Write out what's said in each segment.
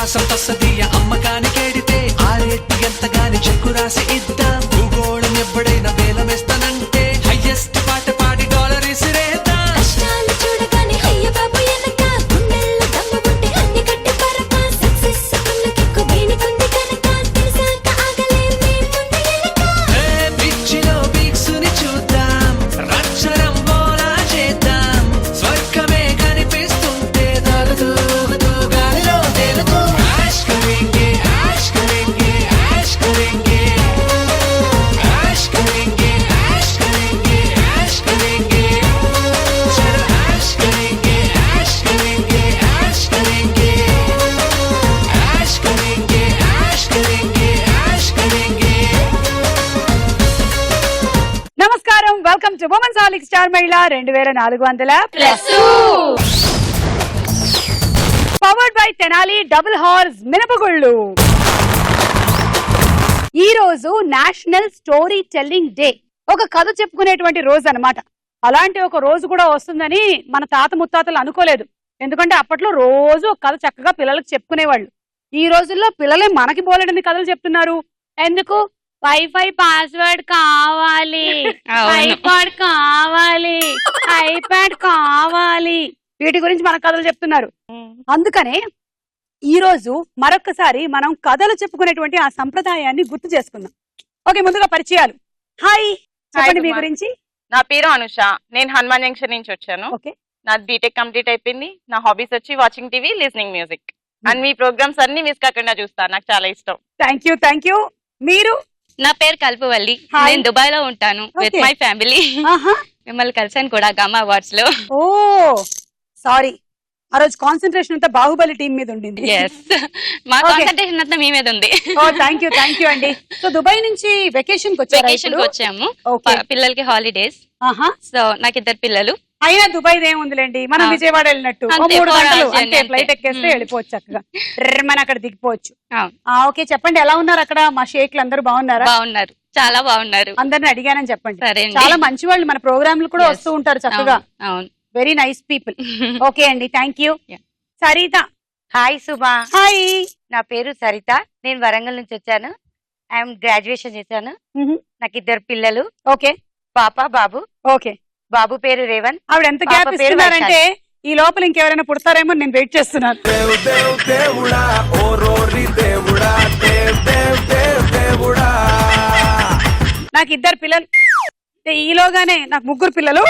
మాసం తస్సదీయ అమ్మకాని కేడితే ఆరేటి ఎంతగాని చెక్కు రాసి ఇద్దాం భూగోళం ఎప్పుడైనా వేలమేస్తానంటే హైయెస్ట్ పాట పాడి డాలర్ ఇసిరేద్దాం కష్టాలు చూడగానే అయ్య బాబు ఎనక గుండెల్లో దమ్ము ఉంటే అన్ని కట్టి పరప సక్సెస్ కళ్ళకెక్కు వేణికుంది కనుక తెలిసాక ఆగలేం మేం ముందు ఎనక పిచ్చిలో బిక్సుని చూద్దాం రచ్చరం బోలా చేద్దాం స్వర్గమే కనిపిస్తుంటే దొరుకుతూ గాలిలో తేలుతూ యాష్ కరేంగే యాష్ కరేంగే యాష్ కరేంగే యాష్ కరేంగే యాష్ కరేంగే యాష్ కరేంగే చలో యాష్ కరేంగే యాష్ కరేంగే యాష్ కరేంగే యాష్ కరేంగే యాష్ కరేంగే యాష్ కరేంగే నమస్కారం, వెల్కమ్ టు ఉమెన్స్ హాలిక్ స్టార్ మహిళ 2400+. Powered by Tenali double horse మినపగుళ్ళు. ఈ రోజు నేషనల్ స్టోరీ టెల్లింగ్ డే, ఒక కథ చెప్పుకునేటువంటి రోజు అన్నమాట. అలాంటి ఒక రోజు కూడా వస్తుందని మన తాత ముత్తాతలు అనుకోలేదు. ఎందుకంటే అప్పట్లో రోజు ఒక కథ చక్కగా పిల్లలకు చెప్పుకునేవాళ్ళు. ఈ రోజుల్లో పిల్లలే మనకి బోలెడని కథలు చెప్తున్నారు. ఎందుకు? వైఫై పాస్వర్డ్ కావాలి, ఐపాడ్ కావాలి, ఐప్యాడ్ కావాలి, వీటి గురించి మన కథలు చెప్తున్నారు. అందుకనే ఈ రోజు మరొకసారి మనం కథలు చెప్పుకునేటువంటి ఆ సంప్రదాయాన్ని గుర్తు చేసుకుందాం. ఓకే, ముందుగా పరిచయాలు. హాయ్, చెప్పండి మీ గురించి. నా పేరు అనుష, నేను హనుమాన్ జంక్షన్ నుంచి వచ్చాను. ఓకే, నా బీటెక్ కంప్లీట్ అయిపోయింది. నా హాబీస్ వచ్చి watching TV, listening music and మీ ప్రోగ్రామ్స్ అన్ని మిస్ కాకుండా చూస్తాను. నాకు చాలా ఇష్టం. Thank you. మీరు? నా పేరు కల్పవల్లి, Hi. నేను దుబాయ్ లో ఉంటాను విత్ Okay. My family. మిమ్మల్ని కలిసాను కూడా గామా అవార్డ్స్ లో. ఓ సారీ, ఆ రోజు కాన్సన్ట్రేషన్ అంతా బాహుబలి టీం మీద ఉండింది. ఎస్, మా Okay. కాన్సంట్రేషన్ అంతా మీ మీద ఉంది. ఓ థ్యాంక్ యూ అండి. సో దుబాయ్ నుంచి వెకేషన్ కి వచ్చారా? వెకేషన్ కి వచ్చాము, Okay. పిల్లలకి హాలిడేస్. ఆహా. సో నాకు 2 పిల్లలు. అయినా దుబాయ్ ఏముందిలేండి, మనం విజయవాడ వెళ్ళినట్టు ఓ అంతే, 3 గంటలు పోరాజీ అంతే, అంతే. ఫ్లైట్ ఎక్కేస్తే వెళ్ళిపోవచ్చు చక్కగా. మన అక్కడ దిగిపోవచ్చు. అవును. ఓకే, చెప్పండి ఎలా ఉన్నారు అక్కడ? మా షేక్లు అందరూ బాగున్నారా? బాగున్నారు, చాలా బాగున్నారు. అందరిని అడిగానని చెప్పండి. సరే అండి. చాలా మంచి వాళ్ళు, మన ప్రోగ్రాంలు కూడా Yes. వస్తూ ఉంటారు చక్కగా. అవును. Very nice people. ఓకే అండి, thank you. Yeah. Saritha. Hi Suma, hi. నా పేరు సరిత, నేను వరంగల్ నుంచి వచ్చాను. ఐఎమ్ గ్రాడ్యుయేషన్ చేశాను. నాకు 2 పిల్లలు, ఓకే పాప బాబు. ఓకే. బాబు పేరు రేవన్. ఆవిడ ఎంత పాప గ్యాప్ పేరు ఇస్తున్నారంటే ఈ లోపల ఇంకెవరైనా పుడతారేమో నేను వెయిట్ చేస్తున్నాను. దేవుడా ఓ రోరి దేవుడా దేవుడా నాకు 2 పిల్లలు, ఈలోగానే నాకు 3 పిల్లలు.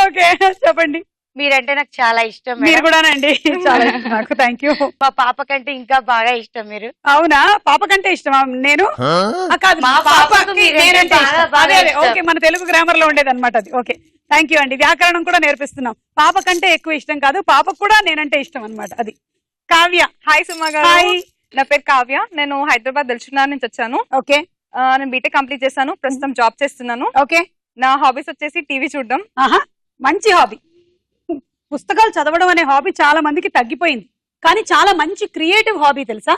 ఓకే, చెప్పండి. మీరంటే నాకు చాలా ఇష్టం మీరు మేడం. కూడానండి, చాలా ఇష్టం నాకు. Thank you. మా పాప కంటే ఇంకా బాగా ఇష్టం మీరు. అవునా? పాప కంటే ఇష్టమా నేను? కాదు, మా పాపకి పాపకు మీరంటే నేనంటే బాగా ఇష్టం. బాగా అదే అదే, ఇష్టం. ఓకే, మన తెలుగు గ్రామర్ లో ఉండేది అనమాట అది. ఓకే, థ్యాంక్ యూ అండి. వ్యాకరణం కూడా నేర్పిస్తున్నాం. పాప కంటే ఎక్కువ ఇష్టం కాదు, పాపకు కూడా నేనంటే ఇష్టం అనమాట అది. కావ్య. హాయ్ సుమా గారు, హాయ్. నా పేరు కావ్య, నేను హైదరాబాద్ దిల్సుఖ్నగర్ నుంచి వచ్చాను. ఓకే నేను బీటెక్ కంప్లీట్ చేశాను, ప్రస్తుతం జాబ్ చేస్తున్నాను. ఓకే. నా హాబీస్ వచ్చేసి టీవీ చూడడం. ఆహా, మంచి హాబీ. పుస్తకాలు చదవడం అనే హాబీ చాలా మందికి తగ్గిపోయింది, కానీ చాలా మంచి క్రియేటివ్ హాబీ తెలుసా?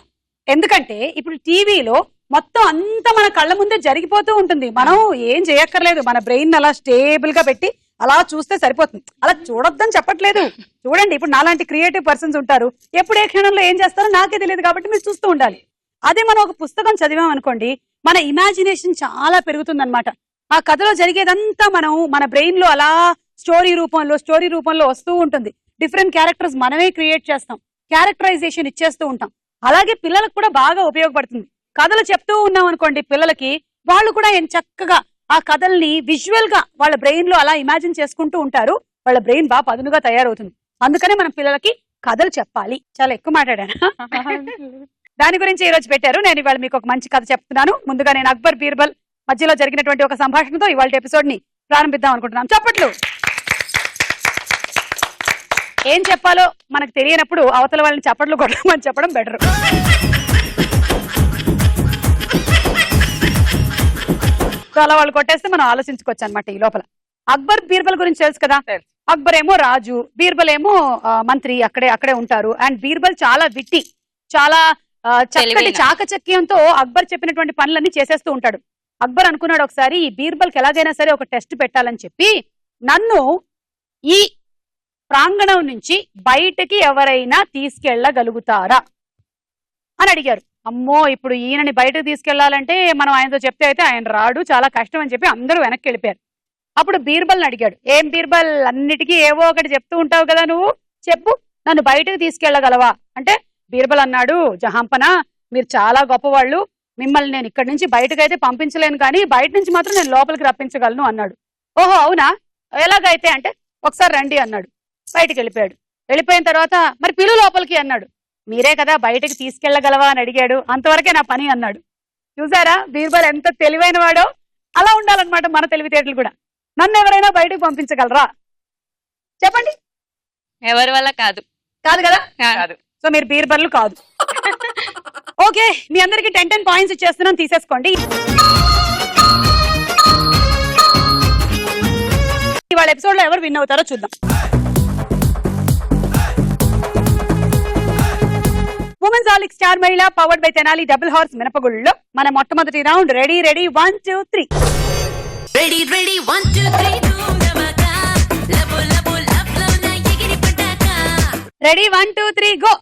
ఎందుకంటే ఇప్పుడు టీవీలో మొత్తం అంతా మన కళ్ళ ముందే జరిగిపోతూ ఉంటుంది. మనం ఏం చేయక్కర్లేదు, మన బ్రెయిన్ అలా స్టేబుల్ గా పెట్టి అలా చూస్తే సరిపోతుంది. అలా చూడొద్దని చెప్పట్లేదు. చూడండి, ఇప్పుడు నాలాంటి క్రియేటివ్ పర్సన్స్ ఉంటారు, ఎప్పుడు ఏ క్షణంలో ఏం చేస్తారో నాకే తెలియదు, కాబట్టి మీరు చూస్తూ ఉండాలి. అదే మనం ఒక పుస్తకం చదివాం అనుకోండి, మన ఇమాజినేషన్ చాలా పెరుగుతుంది అనమాట. ఆ కథలో జరిగేదంతా మనం మన బ్రెయిన్ లో అలా స్టోరీ రూపంలో వస్తూ ఉంటుంది. డిఫరెంట్ క్యారెక్టర్స్ మనమే క్రియేట్ చేస్తాం, క్యారెక్టరైజేషన్ ఇచ్చేస్తూ ఉంటాం. అలాగే పిల్లలకు కూడా బాగా ఉపయోగపడుతుంది. కథలు చెప్తూ ఉన్నాం అనుకోండి పిల్లలకి, వాళ్ళు కూడా చక్కగా ఆ కథల్ని విజువల్ గా వాళ్ళ బ్రెయిన్ లో అలా ఇమాజిన్ చేసుకుంటూ ఉంటారు. వాళ్ళ బ్రెయిన్ బాగా పదునుగా తయారవుతుంది. అందుకనే మనం పిల్లలకి కథలు చెప్పాలి. చాలా ఎక్కువ మాట్లాడాను. దాని గురించి ఈ రోజు పెట్టారు. నేను ఇవాళ మీకు ఒక మంచి కథ చెప్తున్నాను. ముందుగా నేను అక్బర్ బీర్బల్ మధ్యలో జరిగినటువంటి ఒక సంభాషణతో ఇవాళ ఎపిసోడ్ ని ప్రారంభిద్దాం అనుకుంటున్నాం. చప్పట్లు. ఏం చెప్పాలో మనకు తెలియనప్పుడు అవతల వాళ్ళని చప్పట్లు కొట్టమని చెప్పడం బెటర్. అలా వాళ్ళు కొట్టేస్తే మనం ఆలోచించుకోవచ్చు అనమాట. ఈ లోపల అక్బర్ బీర్బల్ గురించి తెలుసు కదా. అక్బర్ ఏమో రాజు, బీర్బల్ ఏమో మంత్రి, అక్కడే ఉంటారు. అండ్ బీర్బల్ చాలా విట్టి, చాలా చక్కటి చాకచక్యంతో అక్బర్ చెప్పినటువంటి పనులన్నీ చేసేస్తూ ఉంటాడు. అక్బర్ అనుకున్నాడు ఒకసారి ఈ బీర్బల్కి ఎలాగైనా సరే ఒక టెస్ట్ పెట్టాలని చెప్పి, నన్ను ఈ ప్రాంగణ ప్రాంగణం నుంచి బయటకి ఎవరైనా తీసుకెళ్ళగలుగుతారా అని అడిగారు. అమ్మో ఇప్పుడు ఈయనని బయటకు తీసుకెళ్లాలంటే మనం ఆయనతో చెప్తే అయితే ఆయన రాడు, చాలా కష్టం అని చెప్పి అందరూ వెనక్కి వెళ్ళిపోయారు. అప్పుడు బీర్బల్ని అడిగాడు, ఏం బీర్బల్ అన్నిటికీ ఏవో ఒకటి చెప్తూ ఉంటావు కదా, నువ్వు చెప్పు, నన్ను బయటకు తీసుకెళ్లగలవా అంటే బీర్బల్ అన్నాడు, జహాంపన మీరు చాలా గొప్పవాళ్ళు, మిమ్మల్ని నేను ఇక్కడి నుంచి బయటకైతే పంపించలేను కానీ బయట నుంచి మాత్రం నేను లోపలికి రప్పించగలను అన్నాడు. ఓహో అవునా, ఎలాగైతే అంటే ఒకసారి రండి అన్నాడు. బయటకు వెళ్ళిపోయాడు. వెళ్ళిపోయిన తర్వాత మరి పిలు లోపలికి అన్నాడు. మీరే కదా బయటకు తీసుకెళ్లగలవా అని అడిగాడు, అంతవరకే నా పని అన్నాడు. చూసారా బీర్బల్ ఎంత తెలివైన వాడో. అలా ఉండాలన్నమాట మన తెలివితేటలు కూడా. నన్ను ఎవరైనా బయటకు పంపించగలరా చెప్పండి. ఎవరి వల్ల కాదు. కాదు కదా, కాదు. సో మీరు బీర్బల్ కాదు. ఓకే, మీ అందరికి 10 పాయింట్స్ ఇచ్చేస్తున్నాను, తీసేసుకోండి. ఇవాళ ఎపిసోడ్ లో ఎవరు విన్ అవుతారో చూద్దాం. ఉమెన్స్ ఆలిక్ స్టార్ మహిళ powered by Tenali double horse మినపగుళ్ళలో మన మొట్టమొదటి రౌండ్. రెడీ 1 2 3. రెడీ 1 2 3 దూరమగా లబో లబో లబ్ లవ్ నా ఎగిరి పటాకా. Ready 1 2 3 go.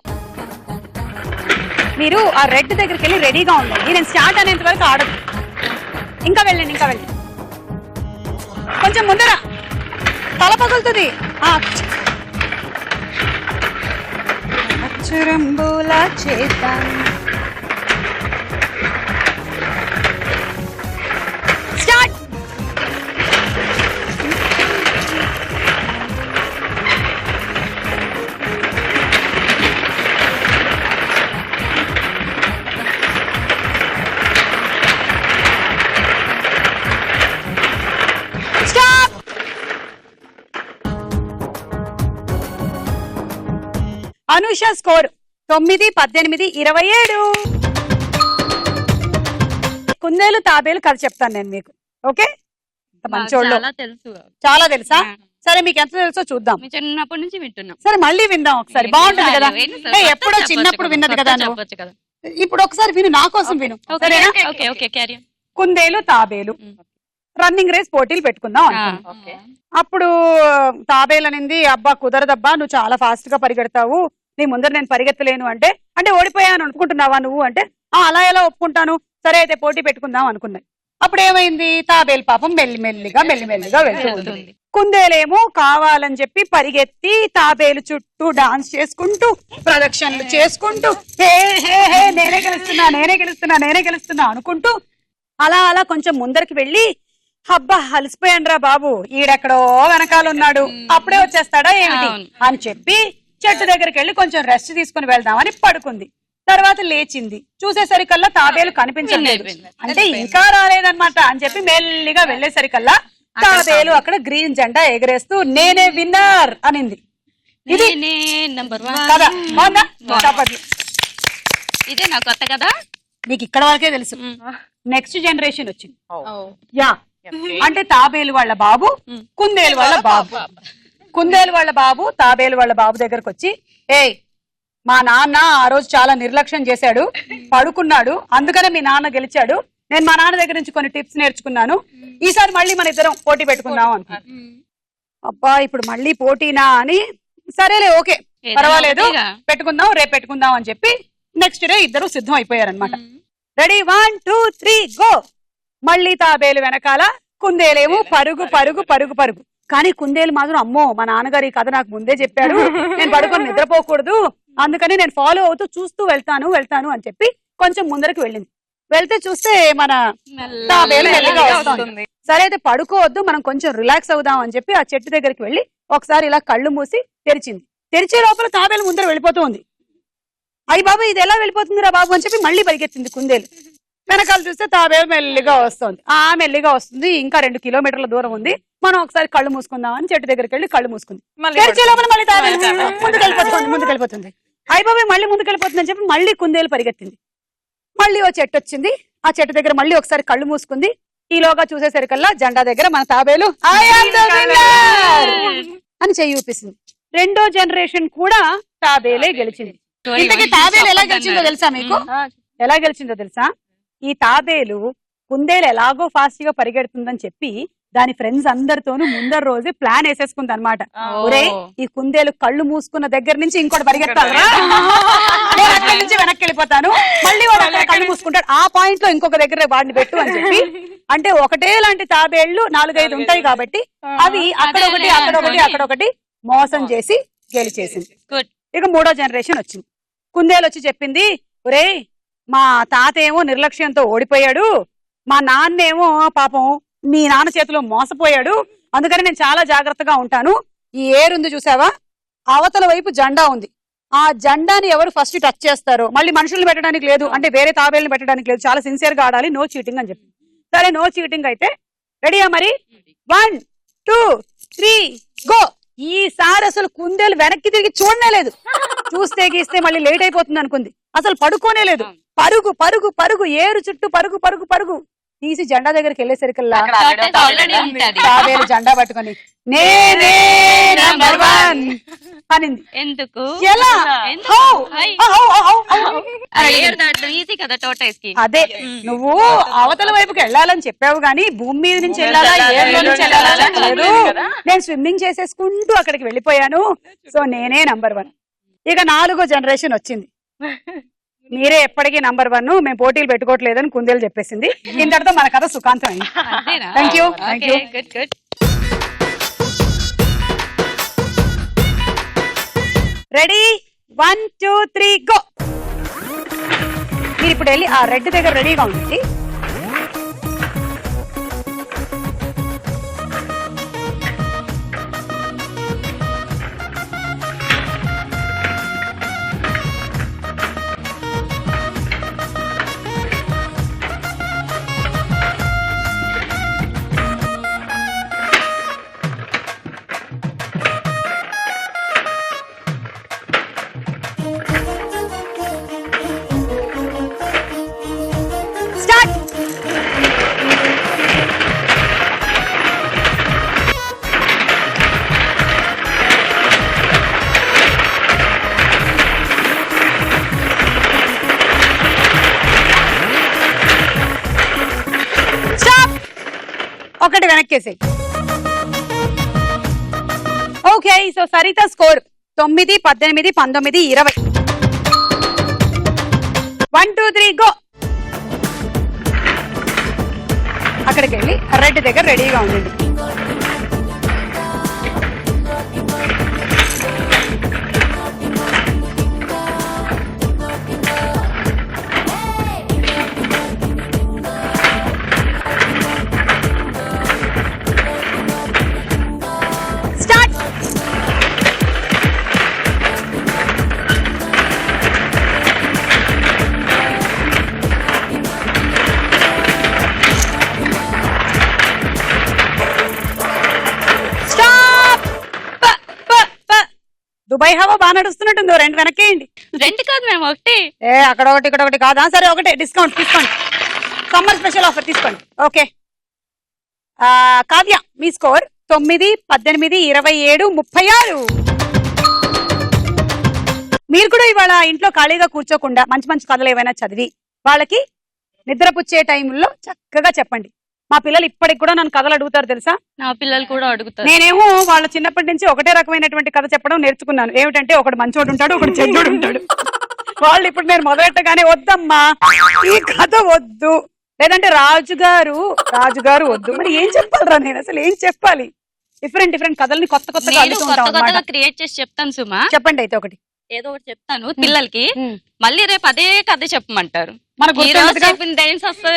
మీరు ఆ రెడ్ దగ్గరికి వెళ్ళి రెడీగా ఉండండి, నేను స్టార్ట్ అనేంత వరకు ఆడదు. ఇంకా వెళ్ళండి, ఇంకా వెళ్ళండి, కొంచెం ముందర, తల పగులుతుంది. అచ్చురంబులా చేద్దాం. స్టార్ట్. స్టాప్. అనుష స్కోర్ 9 18 27. కుందేలు తాబేలు కథ చెప్తాను నేను మీకు, ఓకే? మంచోళ్ళు, చాలా తెలుసు. చాలా తెలుసా? సరే మీకు ఎంత తెలుసో చూద్దాం. మీ చిన్నప్పటి నుంచి వింటున్నాం. సరే మళ్ళీ విందాం ఒకసారి, బాగుంటుంది కదా. ఎప్పుడో చిన్నప్పుడు విన్నది కదా నువ్వు, చెప్పొచ్చు కదా. ఇప్పుడు ఒకసారి విను, నా కోసం విను, సరేనా? Okay okay carry on. కుందేలు తాబేలు రన్నింగ్ రేస్ పోటీలు పెట్టుకుందాం అనుకున్నాం. ఓకే. అప్పుడు తాబేలు అనింది, అబ్బా కుదరదబ్బా, నువ్వు చాలా ఫాస్ట్ గా పరిగెడతావు, నీ ముందర నేను పరిగెత్తలేను అంటే ఓడిపోయాను అనుకుంటున్నావా నువ్వు అంటే, అలా ఎలా ఒప్పుకుంటాను, సరే అయితే పోటీ పెట్టుకుందాం అనుకున్నాయి. అప్పుడు ఏమైంది, తాబేలు పాపం మెల్లిమెల్లిగా వెళ్తుంది. కుందేలేమో కావాలని చెప్పి పరిగెత్తి తాబేలు చుట్టూ డాన్స్ చేసుకుంటూ ప్రదక్షిణలు చేసుకుంటూ హే హే హే నేనే గెలుస్తున్నా అనుకుంటూ అలా కొంచెం ముందరికి వెళ్ళి, అబ్బా అలసిపోయానురా బాబు, ఈడెక్కడో వెనకాలన్నాడు, అప్పుడే వచ్చేస్తాడా ఏమిటి అని చెప్పి చెట్టు దగ్గరికి వెళ్ళి కొంచెం రెస్ట్ తీసుకుని వెళ్దామని పడుకుంది. తర్వాత లేచింది, చూసేసరికల్లా తాబేలు కనిపించలేదు, అంటే ఇంకా రాలేదన్నమాట అని చెప్పి మెల్లిగా వెళ్లేసరికల్లా తాబేలు అక్కడ గ్రీన్ జెండా ఎగరేస్తూ నేనే విన్నర్ అనింది. ఇది నంబర్ కదా, బాగుందా? చప్పట్లు. ఇదే నా కొత్త కదా, మీకు ఇక్కడ వరకే తెలుసు. నెక్స్ట్ జనరేషన్ వచ్చింది. Oh. యా, అంటే తాబేలు వాళ్ళ బాబు కుందేలు వాళ్ళ బాబు. కుందేలు వాళ్ళ బాబు తాబేలు వాళ్ళ బాబు దగ్గరకు వచ్చి, ఏయ్ మా నాన్న ఆ రోజు చాలా నిర్లక్ష్యం చేశాడు, పడుకున్నాడు, అందుకనే మీ నాన్న గెలిచాడు, నేను మా నాన్న దగ్గర నుంచి కొన్ని టిప్స్ నేర్చుకున్నాను, ఈసారి మళ్ళీ మన ఇద్దరం పోటీ పెట్టుకుందాం అనుకున్నాను. అబ్బా ఇప్పుడు మళ్ళీ పోటీనా అని, సరేలే ఓకే పర్వాలేదు పెట్టుకుందాం, రేపు పెట్టుకుందాం అని చెప్పి నెక్స్ట్ డే ఇద్దరు సిద్ధం అయిపోయారనమాట. Ready 1 2 3 go. మళ్ళీ తాబేలు వెనకాల, కుందేలేమో పరుగు పరుగు పరుగు పరుగు. కానీ కుందేలు మాత్రం, అమ్మో మా నాన్నగారు ఈ కథ నాకు ముందే చెప్పాడు, నేను పడుకొని నిద్రపోకూడదు, అందుకని నేను ఫాలో అవుతూ చూస్తూ వెళ్తాను అని చెప్పి కొంచెం ముందరికి వెళ్ళింది. వెళ్తే చూస్తే మన తాబేలు మెల్లిగా వస్తుంది. సరే అయితే పడుకోవద్దు, మనం కొంచెం రిలాక్స్ అవుదాం అని చెప్పి ఆ చెట్టు దగ్గరికి వెళ్ళి ఒకసారి ఇలా కళ్ళు మూసి తెరిచింది. తెరిచే లోపల తాబేలు ముందర వెళ్ళిపోతూ ఉంది. అయ్యి బాబు ఇది ఎలా వెళ్ళిపోతుందిరా బాబు అని చెప్పి మళ్ళీ పరిగెత్తింది కుందేలు. వెనకాల చూస్తే తాబేలు మెల్లిగా వస్తుంది. మెల్లిగా వస్తుంది, ఇంకా 2 కిలోమీటర్ల దూరం ఉంది, మనం ఒకసారి కళ్ళు మూసుకుందాం అని చెట్టు దగ్గరికి వెళ్ళి కళ్ళు మూసుకుంది. తెరిచే లోపల మళ్ళీ తాబేలు ముందుకెళ్ళిపోతుంది. అయ్యి బాబు మళ్ళీ ముందుకెళ్ళిపోతుంది అని చెప్పి మళ్ళీ కుందేలు పరిగెత్తింది. మళ్ళీ ఓ చెట్టు వచ్చింది, ఆ చెట్టు దగ్గర మళ్ళీ ఒకసారి కళ్ళు మూసుకుంది. ఈలోగా చూసేసరికల్లా జెండా దగ్గర మన తాబేలు అని చెయ్యి ఊపిస్తుంది. రెండో జనరేషన్ కూడా తాబేలే గెలిచింది. ఇంతకీ తాబేలు ఎలా గెలిచిందో తెలుసా మీకు? ఎలా గెలిచిందో తెలుసా? ఈ తాబేలు కుందేలు ఎలాగో ఫాస్ట్ గా పరిగెడుతుందని చెప్పి దాని ఫ్రెండ్స్ అందరితోనూ ముందర రోజే ప్లాన్ వేసేసుకుంది అనమాట. ఓ. ఒరే ఈ కుందేలు కళ్ళు మూసుకున్న దగ్గర నుంచి ఇంకోటి పరిగెత్తాలరా, నేను అక్కడి నుంచి వెనక్కి వెళ్ళిపోతాను, మళ్ళీ వాడు అక్కడ కళ్ళు మూసుకుంటాడు, ఆ పాయింట్ లో ఇంకొక దగ్గర వాడిని పెట్టు అని చెప్పి. అంటే ఒకటే లాంటి తాబేళ్లు 4-5 ఉంటాయి కాబట్టి అవి అక్కడొకటి అక్కడొకటి అక్కడొకటి మోసం చేసి గెలిచేసింది. Good. ఇక 3వ జనరేషన్ వచ్చింది. కుందేలు వచ్చి చెప్పింది, ఒరే మా తాత ఏమో నిర్లక్ష్యంతో ఓడిపోయాడు, మా నాన్నేమో పాపం మీ నాన్న చేతిలో మోసపోయాడు, అందుకని నేను చాలా జాగ్రత్తగా ఉంటాను. ఈ ఏరుంది చూసావా, అవతల వైపు జెండా ఉంది, ఆ జెండాని ఎవరు ఫస్ట్ టచ్ చేస్తారో, మళ్ళీ మనుషుల్ని పెట్టడానికి లేదు, అంటే వేరే తాబేళ్ళని పెట్టడానికి లేదు, చాలా సిన్సియర్ గా ఆడాలి, నో చీటింగ్ అని చెప్పి. సరే నో చీటింగ్ అయితే రెడీయా మరి? 1 2 3 గో. ఈసారి అసలు కుందేలు వెనక్కి తిరిగి చూడనే లేదు, చూస్తే గీస్తే మళ్ళీ లేట్ అయిపోతుంది అనుకుంది, అసలు పడుకోనే లేదు, పరుగు పరుగు పరుగు, ఏరు చుట్టూ పరుగు పరుగు పరుగు. తీసి జెండా దగ్గరికి వెళ్ళేసరికల్లా Tortoise already ఉంటది. తాబేలు జెండా పట్టుకొని నేనే నంబర్ 1 అనింది. ఎందుకు? ఎలా? ఎందుకు? How? Hi. How? How? How? ఏరు దాటడం ఈజీ కదా tortoise కి. అదే నువ్వు అవతల వైపుకి వెళ్ళాలని చెప్పావు గానీ భూమి మీద నుంచి వెళ్ళాలా ఏర్లో నుంచి వెళ్ళాలా లేదు. నేను స్విమ్మింగ్ చేసేసుకుంటూ అక్కడికి వెళ్ళిపోయాను, సో నేనే నంబర్ 1. ఇక 4వ జనరేషన్ వచ్చింది. మీరే ఎప్పటికీ నంబర్ 1, మేము పోటీలు పెట్టుకోవట్లేదని కుందేలు చెప్పేసింది. ఇంతటితో మన కథ సుఖాంతం అయింది. అంతేనా? Thank you. Okay, Thank you. good, good. Ready 1 2 3 go. మీరు ఇప్పుడు వెళ్ళి ఆ రెడ్ దగ్గర రెడీగా ఉండండి. స్టార్ట్. స్టాప్. ఒకటి వెనక్కేసి. Okay, so Saritha score 9 18 19 20. 1 2 3 go. అక్కడికి వెళ్ళి రెడ్ దగ్గర రెడీగా ఉండండి. స్టార్ట్. స్టాప్. దుబాయ్ హవా బాగా నడుస్తున్నట్టుంది, 2 వెనక్కేయండి. 2 కాదు మేము ఒకటి. అక్కడ ఒకటి ఇక్కడ ఒకటి కాదా? సరే ఒకటే, డిస్కౌంట్ తీసుకోండి, సమ్మర్ స్పెషల్ ఆఫర్ తీసుకోండి. ఓకే, కావ్య మీ స్కోర్ 9 18 27 36. మీరు కూడా ఇవాళ ఇంట్లో ఖాళీగా కూర్చోకుండా మంచి మంచి కథలు ఏవైనా చదివి వాళ్ళకి నిద్రపుచ్చే టైంలో చక్కగా చెప్పండి. మా పిల్లలు ఇప్పటికి కూడా నన్ను కథలు అడుగుతారు తెలుసా. నా పిల్లలు కూడా అడుగుతారు. నేనేమో వాళ్ళ చిన్నప్పటి నుంచి ఒకటే రకమైనటువంటి కథ చెప్పడం నేర్చుకున్నాను. ఏమిటంటే ఒకడు మంచోడు ఉంటాడు, ఒకడు చెడ్డోడు ఉంటాడు. వాళ్ళు ఇప్పుడు నేను మొదలెట్టగానే వద్దమ్మా ఈ కథ వద్దు, లేదంటే రాజుగారు వద్దు. మరి ఏం చెప్పాలరా, నేను అసలు ఏం చెప్పాలి? డిఫరెంట్ డిఫరెంట్ కథల్ని కొత్త కొత్తగా నేను అడుగుతూ కొత్త ఉంటాం కొత్తగా అన్నమాట. క్రియేట్ చేసి చెప్తాను సుమా. చెప్పండి అయితే ఒకటి. ఏదో ఒకటి చెప్తాను పిల్లలకి, మళ్ళీ రేపు అదే కథ చెప్పమంటారు. మనకు ఈ రోజు చెప్పిన టైమ్స్ వస్తే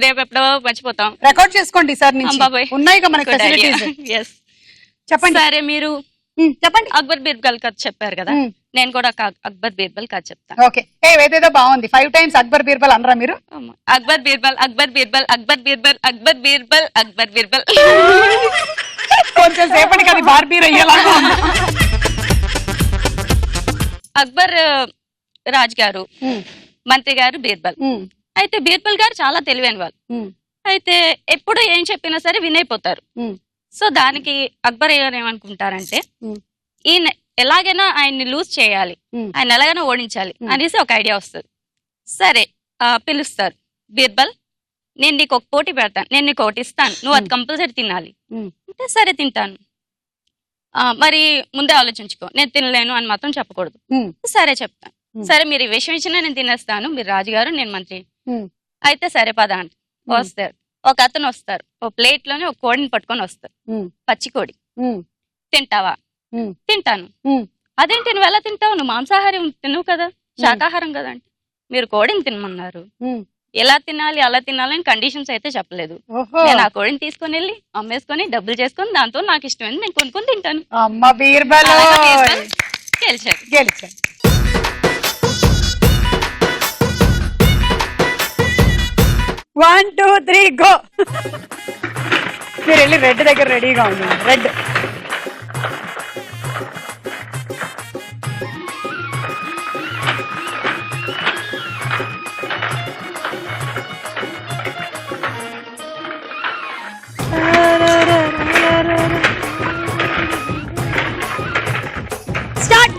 రేపు ఎప్పుడో మర్చిపోతాం. రికార్డ్ చేసుకోండి సార్ నుంచి, అంబాబాయ్. ఉన్నాయి మనకి ఫెసిలిటీస్. Yes. చెప్పండి. సరే మీరు చెప్పండి. అక్బర్ బీర్బల్ కథ చెప్పారు కదా, నేను కూడా అక్బర్ బీర్బల్ కథ చెప్తాను. ఓకే, ఏదేదో బాగుంది. 5 times అక్బర్ బీర్బల్ అనరా మీరు? అక్బర్ బీర్బల్ అక్బర్ బీర్బల్ అక్బర్ బీర్బల్ అక్బర్ బీర్బల్ అక్బర్ బీర్బల్. కొంచెం సేపటికి అది బార్బీర్ అయ్యేలాగా ఉంది. అక్బర్ రాజ్ గారు, మంత్రి గారు బీర్బల్. అయితే బీర్బల్ గారు చాలా తెలివైన వాళ్ళు. అయితే ఎప్పుడు ఏం చెప్పినా సరే వినైపోతారు. సో దానికి అక్బర్ ఏమనుకుంటారంటే ఈయన ఎలాగైనా ఆయన్ని లూజ్ చేయాలి, ఆయన ఎలాగైనా ఓడించాలి అనేసి ఒక ఐడియా వస్తుంది. సరే పిలుస్తారు, బీర్బల్ నేను నీకు ఒక పోటీ పెడతాను, నేను నీకు ఒకటి ఇస్తాను, నువ్వు అది కంపల్సరీ తినాలి అంటే సరే తింటాను. మరి ముందే ఆలోచించుకో, నేను తినలేను అని మాత్రం చెప్పకూడదు. సరే చెప్తాను, సరే మీరు ఈ విషయం ఇచ్చినా నేను తినేస్తాను, మీరు రాజుగారు నేను మంత్రి, అయితే సరే పద అంటే వస్తారు. ఒక అతను వస్తారు, ఒక ప్లేట్ లోనే ఒక కోడిని పట్టుకొని వస్తారు, పచ్చి కోడి. తింటావా? తింటాను. అదేంటి నువ్వు ఎలా తింటావు, నువ్వు మాంసాహారం తినవు కదా, శాకాహారం కదా అంటే మీరు కోడిని తినమన్నారు. ఎలా తినాలి అలా తినాలని కండిషన్స్ అయితే చెప్పలేదు. నేను ఆ కోడిని తీసుకొని వెళ్ళి అమ్మేసుకొని డబ్బులు చేసుకొని దాంతో నాకు ఇష్టమైంది నేను కొనుక్కొని తింటాను. అమ్మ బీర్బల్ గెలిచాడు. గెలిచాడు. 1 2 3 గో. మీరు వెళ్ళి రెడ్ దగ్గర రెడీగా ఉంది. Red start.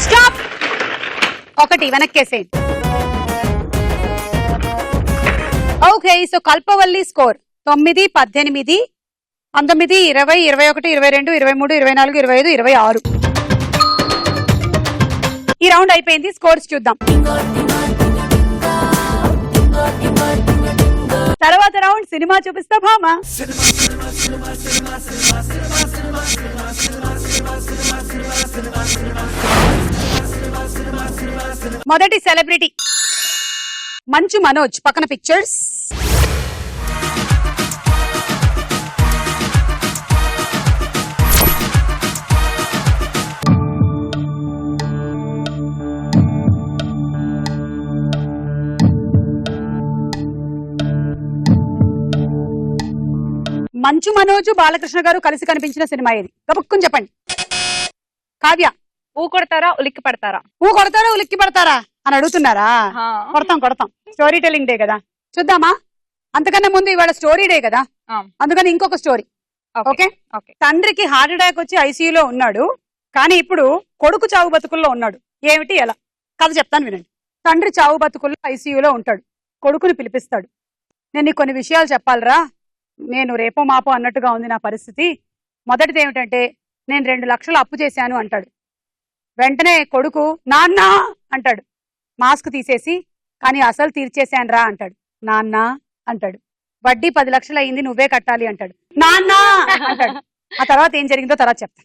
స్టాప్. ఒకటి వెనక్కేసేయండి. Okay, so Kalpavalli score 9, 18, 19, 20, 21, 22, 23, 24, 25, 26. ఈ రౌండ్ అయిపోయింది. స్కోర్స్ చూద్దాం. తర్వాత రౌండ్ సినిమా చూపిస్తా భామా. మొదటి సెలబ్రిటీ మంచు మనోజ్, పక్కన పిక్చర్స్. మంచు మనోజు బాలకృష్ణ గారు కలిసి కనిపించిన సినిమా ఇది. గబుక్కుని చెప్పండి. కావ్య, ఊ కొడతారా ఉలిక్కి పడతారా? ఊ కొడతారా ఉలిక్కి పడతారా అని అడుగుతున్నారా? కొడతాం. స్టోరీ టెల్లింగ్ డే కదా, చూద్దామా? అంతకన్నా ముందు ఇవాళ స్టోరీ డే కదా, అందుకని ఇంకొక స్టోరీ. ఓకే. తండ్రికి హార్ట్ అటాక్ వచ్చి ఐసీయూలో ఉన్నాడు, కానీ ఇప్పుడు కొడుకు చావు బతుకుల్లో ఉన్నాడు. ఏమిటి ఎలా కథ చెప్తాను వినండి. తండ్రి చావు బతుకుల్లో ఐసీయూలో ఉంటాడు, కొడుకుని పిలిపిస్తాడు. నేను నీకు కొన్ని విషయాలు చెప్పాలరా, నేను రేపో మాపో అన్నట్టుగా ఉంది నా పరిస్థితి. మొదటిది ఏమిటంటే నేను 2 లక్షలు అప్పు చేశాను అంటాడు. వెంటనే కొడుకు నాన్న అంటాడు, మాస్క్ తీసేసి. కానీ అసలు తీర్చేశాను రా అంటాడు. నాన్న అంటాడు. వడ్డీ 10 లక్షలు అయింది, నువ్వే కట్టాలి అంటాడు. నాన్న అంటాడు. ఆ తర్వాత ఏం జరిగిందో తర్వాత చెప్తా.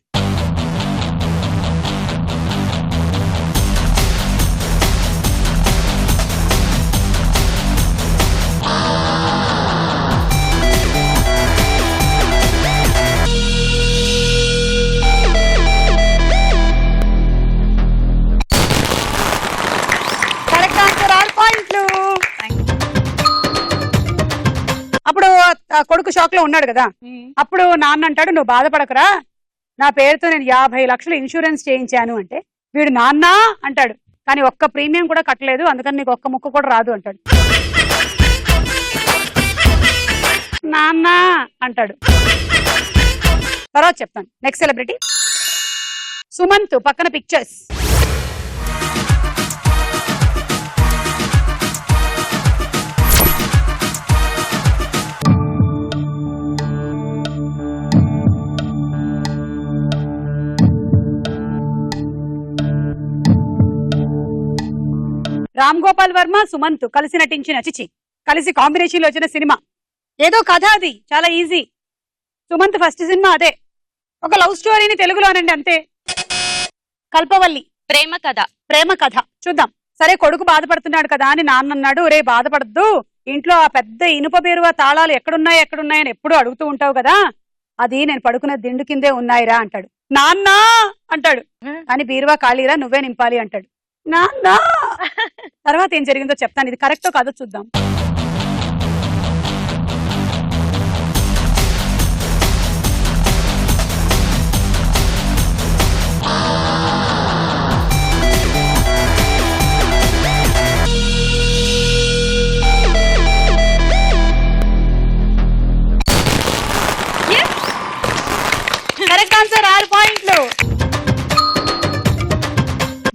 అప్పుడు కొడుకు షాక్ లో ఉన్నాడు కదా, అప్పుడు నాన్న అంటాడు, నువ్వు బాధపడకరా, నా పేరుతో నేను 50 లక్షలు ఇన్సూరెన్స్ చేయించాను అంటే వీడు నాన్న అంటాడు. కానీ ఒక్క ప్రీమియం కూడా కట్టలేదు, అందుకని నీకు ఒక్క ముక్క కూడా రాదు అంటాడు. నాన్న అంటాడు. తర్వాత చెప్తాను. నెక్స్ట్ సెలబ్రిటీ సుమంత్, పక్కన పిక్చర్స్. రామ్ గోపాల్ వర్మ, సుమంత్ కలిసి నటించిన కలిసి కాంబినేషన్ లో వచ్చిన సినిమా ఏదో కథ, అది చాలా ఈజీ. సుమంత్ ఫస్ట్ సినిమా అదే, ఒక లవ్ స్టోరీని తెలుగులోనండి, అంతే. కల్పవల్లి ప్రేమ కథ చూద్దాం. సరే, కొడుకు బాధపడుతున్నాడు కదా అని నాన్న అన్నాడు, రే బాధపడద్దు, ఇంట్లో ఆ పెద్ద ఇనుప బేరువా తాళాలు ఎక్కడున్నాయని ఎప్పుడు అడుగుతూ ఉంటావు కదా, అది నేను పడుకున్న దిండు కిందే ఉన్నాయిరా అంటాడు. నాన్న అంటాడు. కానీ బీరువా ఖాళీరా, నువ్వే నింపాలి అంటాడు. నాన్న. తర్వాత ఏం జరిగిందో చెప్తాను, ఇది కరెక్టో కాదో చూద్దాం.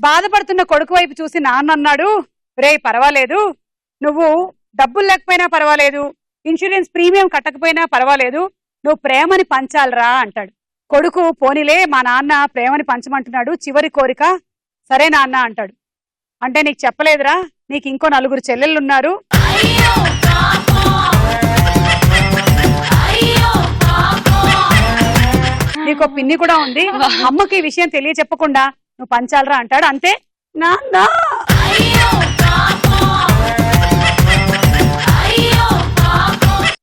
బాధపడుతున్న కొడుకు వైపు చూసి నాన్న అన్నాడు, రే పర్వాలేదు, నువ్వు డబ్బులు లేకపోయినా పర్వాలేదు, ఇన్సూరెన్స్ ప్రీమియం కట్టకపోయినా పర్వాలేదు, నువ్వు ప్రేమని పంచాలరా అంటాడు. కొడుకు పోనీలే మా నాన్న ప్రేమని పంచమంటున్నాడు, చివరి కోరిక సరే నాన్న అంటాడు. అంటే నీకు చెప్పలేదురా, నీకు ఇంకో 4 చెల్లెళ్ళు ఉన్నారు, నీకు పిన్ని కూడా ఉంది, అమ్మకి ఈ విషయం తెలియచెప్పకుండా నువ్వు పంచాలరా అంటాడు. అంతే నాన్న.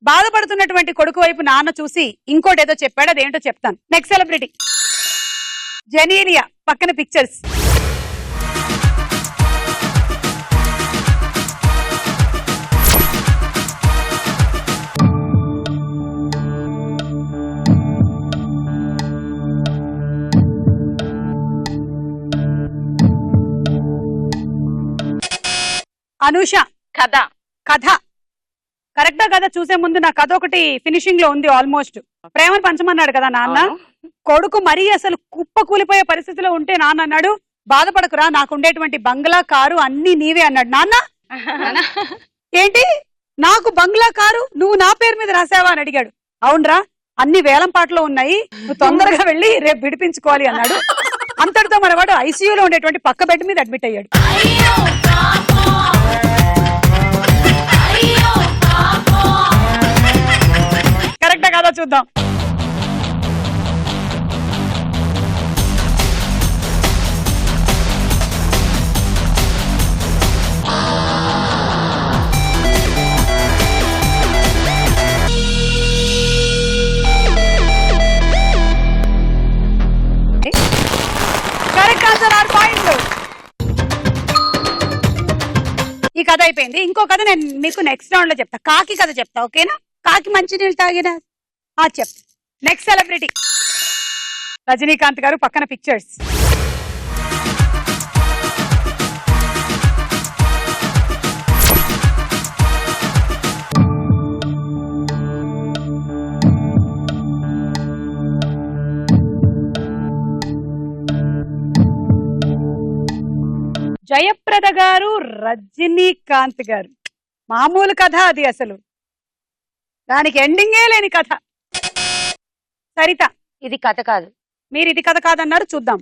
బాధపడుతున్నటువంటి కొడుకు వైపు నాన్న చూసి ఇంకోటి ఏదో చెప్పాడు, అదేంటో చెప్తాను. నెక్స్ట్ సెలబ్రిటీ జెనీలియా, పక్కన పిక్చర్స్. అనూష, కథ. కథ కరెక్టా కదా? చూసే ముందు నా కథ ఒకటి ఫినిషింగ్ లో ఉంది. ఆల్మోస్ట్ ప్రేమను పంచమన్నాడు కదా నాన్న. కొడుకు మరీ అసలు కుప్ప కూలిపోయే పరిస్థితిలో ఉంటే నాన్న అన్నాడు, బాధపడకురా, నాకు ఉండేటువంటి బంగ్లా, కారు అన్ని నీవే అన్నాడు. నాన్న ఏంటి నాకు బంగ్లా, కారు నువ్వు నా పేరు మీద రాసావా అని అడిగాడు. అవునరా, అన్ని వేలం పాటలో ఉన్నాయి, నువ్వు తొందరగా వెళ్ళి రేపు విడిపించుకోవాలి అన్నాడు. అంతటితో మనవాడు ఐసీయూలో ఉండేటువంటి పక్క బెడ్ మీద అడ్మిట్ అయ్యాడు. కరెక్టా కదా చూద్దాం. కరెక్ట్ ఆన్సర్, 6 పాయింట్లు. ఈ కథ అయిపోయింది. ఇంకో కథ నేను మీకు నెక్స్ట్ రౌండ్ లో చెప్తా. కాకి కథ చెప్తా, ఓకేనా? కాకి మంచినీళ్ళు తాగినా చెప్తా. నెక్స్ట్ సెలబ్రిటీ రజనీకాంత్ గారు, పక్కన పిక్చర్స్. జయప్రద గారు, రజనీకాంత్ గారు. మామూలు కథ అది, అసలు దానికి ఎండింగే లేని కథ. సరిత, ఇది కథ కాదు. మీరు ఇది కథ కాదన్నారు, చూద్దాం.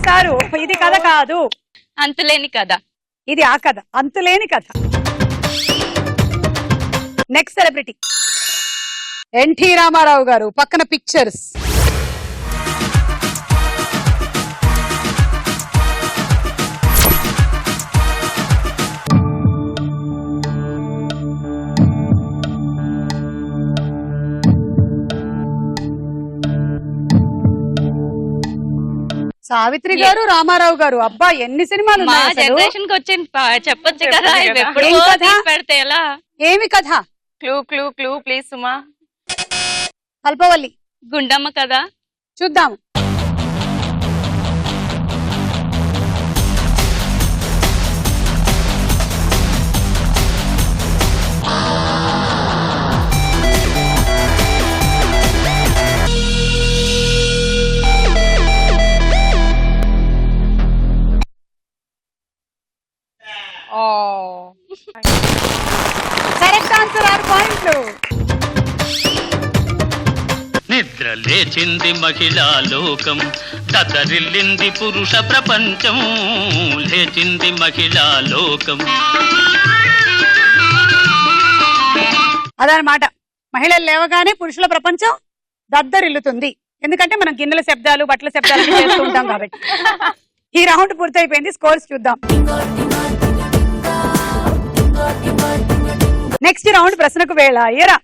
-6. ఇది కథ కాదు, అంతులేని కథ. ఇది ఆ కథ, అంతులేని కథ. నెక్స్ట్ సెలబ్రిటీ ఎన్టీ రామారావు గారు, పక్కన పిక్చర్స్. సావిత్రి గారు, రామారావు గారు. అబ్బా, ఎన్ని సినిమాలు మా ఉన్నాయి అసలు. జనరేషన్ కి వచ్చి చెప్పొచ్చు కదా, ఇవి ఎప్పుడో ఏం కథ? తీసి పెడితే ఎలా? ఏమి కథ? క్లూ క్లూ క్లూ ప్లీజ్ సుమా. కల్పవల్లి, గుండమ్మ కదా. చూద్దాం. కరెక్ట్ ఆన్సర్, 6 పాయింట్లు. నిద్ర లేచింది మహిళా లోకం, దద్దరిల్లింది పురుష ప్రపంచం, లేచింది మహిళా లోకం. అదనమాట, మహిళలు లేవగానే పురుషుల ప్రపంచం దద్దరిల్లుతుంది. ఎందుకంటే మనం గిన్నెల శబ్దాలు, బట్టల శబ్దాలు చేస్తూ ఉంటాం కాబట్టి. ఈ రౌండ్ పూర్తయిపోయింది. స్కోర్స్ చూద్దాం. నెక్స్ట్ రౌండ్ ప్రశ్నకు వేళ. ఏరా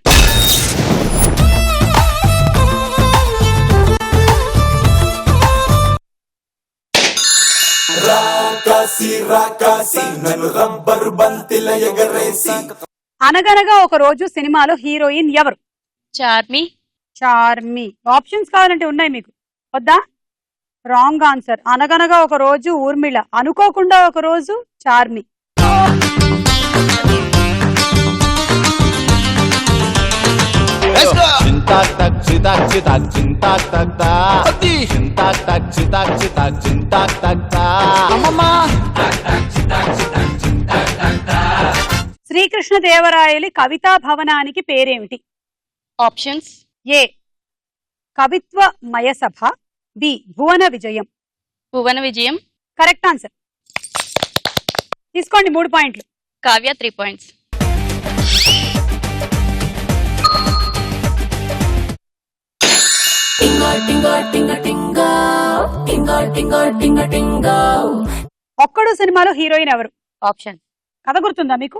అనగనగా ఒక రోజు సినిమాలో హీరోయిన్ ఎవరు? చార్మి. చార్మి. ఆప్షన్స్ కావాలంటే ఉన్నాయి మీకు, వద్దా? Wrong answer. అనగనగా ఒక రోజు ఊర్మిళ, అనుకోకుండా ఒక రోజు చార్మి. చింతాక్ తక్ చితాక్ చితాక్ చింతాక్ తక్ తా చింతాక్ తక్ చితాక్ చితాక్ చింతాక్ తక్ తా. శ్రీకృష్ణదేవరాయలి కవితా భవనానికి పేరేమిటి? ఆప్షన్స్. ఏ కవిత్వమయ సభ, బి భువన విజయం. భువన విజయం. Correct answer. తీసుకోండి 3 పాయింట్లు. కావ్య 3 points. ఒక్కడు సినిమాలో హీరోయిన్ ఎవరు? ఆప్షన్. కథ గుర్తుందా మీకు?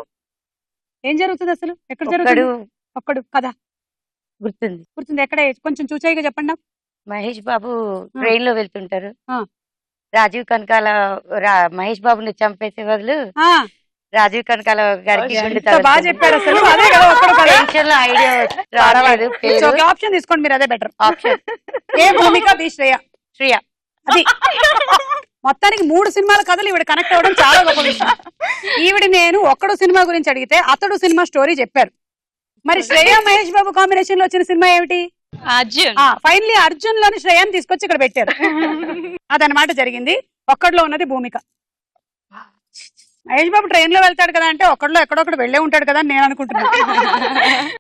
ఏం జరుగుతుంది అసలు? ఎక్కడ ఒక్కడు జరుగుతుంది? ఒక్కడు కథ గుర్తుంది. గుర్తుంది. ఎక్కడ? కొంచెం చూచాయిగా చెప్పండి నాకు. మహేష్ బాబు ట్రైన్ లో వెళ్తుంటారు. ఆ. రాజీవ్ కనకాల మహేష్ బాబుని చంపేసే బదులు ఆ, రాజీవ్ కనకాల గారికి గుండె ఎంత బాగా చెప్పారు అసలు. అదే కదా ఒక్కడు కథ. టెన్షన్ లో ఐడియా రాలేదు. It's okay. ఆప్షన్ తీసుకోండి మీరు, అదే బెటర్. ఆప్షన్. ఏ భూమిక, బి శ్రేయ. శ్రియ. అది మొత్తానికి 3 సినిమాల కథలు ఈవిడ కనెక్ట్ అవ్వడం చాలా గొప్ప విషయం. ఈవిడ నేను ఒక్కడు సినిమా గురించి అడిగితే అతడు సినిమా స్టోరీ చెప్పారు. మరి శ్రేయ మహేష్ బాబు కాంబినేషన్ లో వచ్చిన సినిమా ఏమిటి? అర్జున్. ఫైనలీ అర్జున్ లోని శ్రేయాన్ని తీసుకొచ్చి ఇక్కడ పెట్టారు. అదనమాట జరిగింది. ఒక్కడిలో ఉన్నది భూమిక. మహేష్ బాబు ట్రైన్ లో వెళ్తాడు కదా అంటే ఒక్కడిలో ఎక్కడొక్కడ వెళ్ళే ఉంటాడు కదా అని నేను అనుకుంటున్నాను.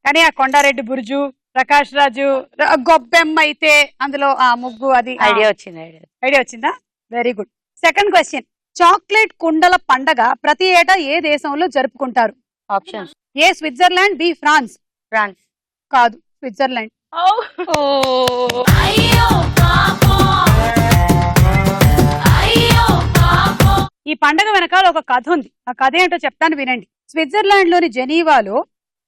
కానీ ఆ కొండారెడ్డి బుర్జు, ప్రకాష్ రాజు, గొబ్బెమ్మ అయితే అందులో ఆ ముగ్గు, అది ఐడియా వచ్చింది. ఐడియా వచ్చిందా? Very good. Second question. Chocolate కుండల పండగ ప్రతి ఏటా ఏ దేశంలో జరుపుకుంటారు? ఆప్షన్. ఏ స్విట్జర్లాండ్, బి ఫ్రాన్స్. ఫ్రాన్స్. కాదు, స్విట్జర్లాండ్. ఈ పండగ వెనకాల ఒక కథ ఉంది. ఆ కథ ఏంటో చెప్తాను వినండి. స్విట్జర్లాండ్ లోని జెనీవాలో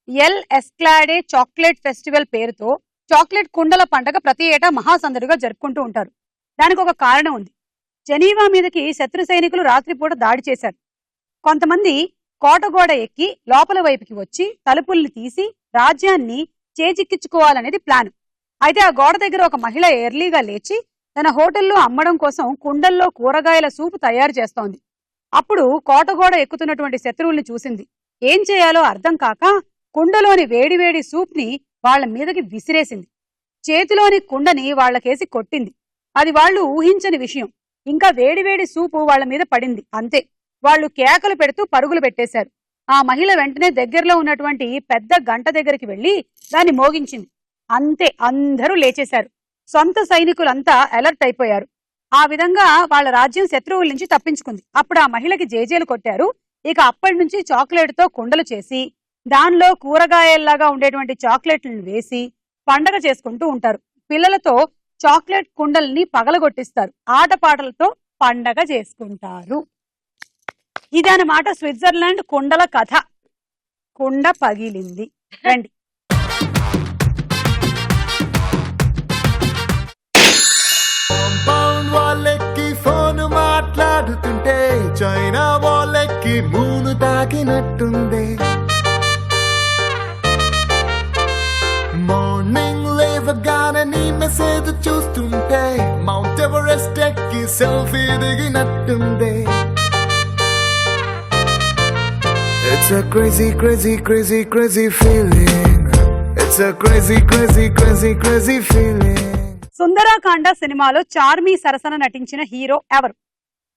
ఎల్ ఎస్క్లాడే చాక్లెట్ ఫెస్టివల్ పేరుతో చాక్లెట్ కుండల పండగ ప్రతి ఏటా మహాసందడిగా జరుపుకుంటూ ఉంటారు. దానికి ఒక కారణం ఉంది. జెనీవా మీదకి శత్రు సైనికులు రాత్రిపూట దాడి చేశారు. కొంతమంది కోటగోడ ఎక్కి లోపల వైపుకి వచ్చి తలుపుల్ని తీసి రాజ్యాన్ని చేజిక్కించుకోవాలనేది ప్లాన్. అయితే ఆ గోడ దగ్గర ఒక మహిళ ఎర్లీగా లేచి తన హోటల్లో అమ్మడం కోసం కుండల్లో కూరగాయల సూపు తయారు చేస్తోంది. అప్పుడు కోటగోడ ఎక్కుతున్నటువంటి శత్రువుల్ని చూసింది. ఏం చేయాలో అర్థం కాక కుండలోని వేడివేడి సూప్ ని వాళ్ల మీదకి విసిరేసింది. చేతిలోని కుండని వాళ్లకేసి కొట్టింది. అది వాళ్ళు ఊహించని విషయం. ఇంకా వేడివేడి సూపు వాళ్ల మీద పడింది. అంతే, వాళ్ళు కేకలు పెడుతూ పరుగులు పెట్టేశారు. ఆ మహిళ వెంటనే దగ్గరలో ఉన్నటువంటి పెద్ద గంట దగ్గరికి వెళ్లి దాన్ని మోగించింది. అంతే, అందరూ లేచేశారు. సొంత సైనికులంతా అలర్ట్ అయిపోయారు. ఆ విధంగా వాళ్ళ రాజ్యం శత్రువుల నుంచి తప్పించుకుంది. అప్పుడు ఆ మహిళకి జేజేలు కొట్టారు. ఇక అప్పటి నుంచి చాక్లెట్ తో కుండలు చేసి దానిలో కూరగాయల్లాగా ఉండేటువంటి చాక్లెట్లను వేసి పండగ చేసుకుంటూ ఉంటారు. పిల్లలతో చాక్లెట్ కుండల్ని పగలగొట్టిస్తారు. ఆటపాటలతో పండగ చేసుకుంటారు. ఇదన్నమాట స్విట్జర్లాండ్ కుండల కథ. కుండ పగిలింది. రండి. కాంపౌండ్ వాళ్ళెక్కి ఫోన్ మాట్లాడుతుంటే చైనా వాళ్ళెక్కి మూను తాకినట్టుంది. మార్నింగ్ లేవగానే నీ మెసేజ్ చూస్తుంటే మౌంట్ ఎవరెస్ట్ ఎక్కి selfie దిగినట్టుంది. It's a crazy, crazy, crazy, crazy feeling. It's a crazy, crazy, crazy, crazy feeling. Sundarakanda సినిమాలో చార్మి సరసన నటించిన హీరో ఎవరు?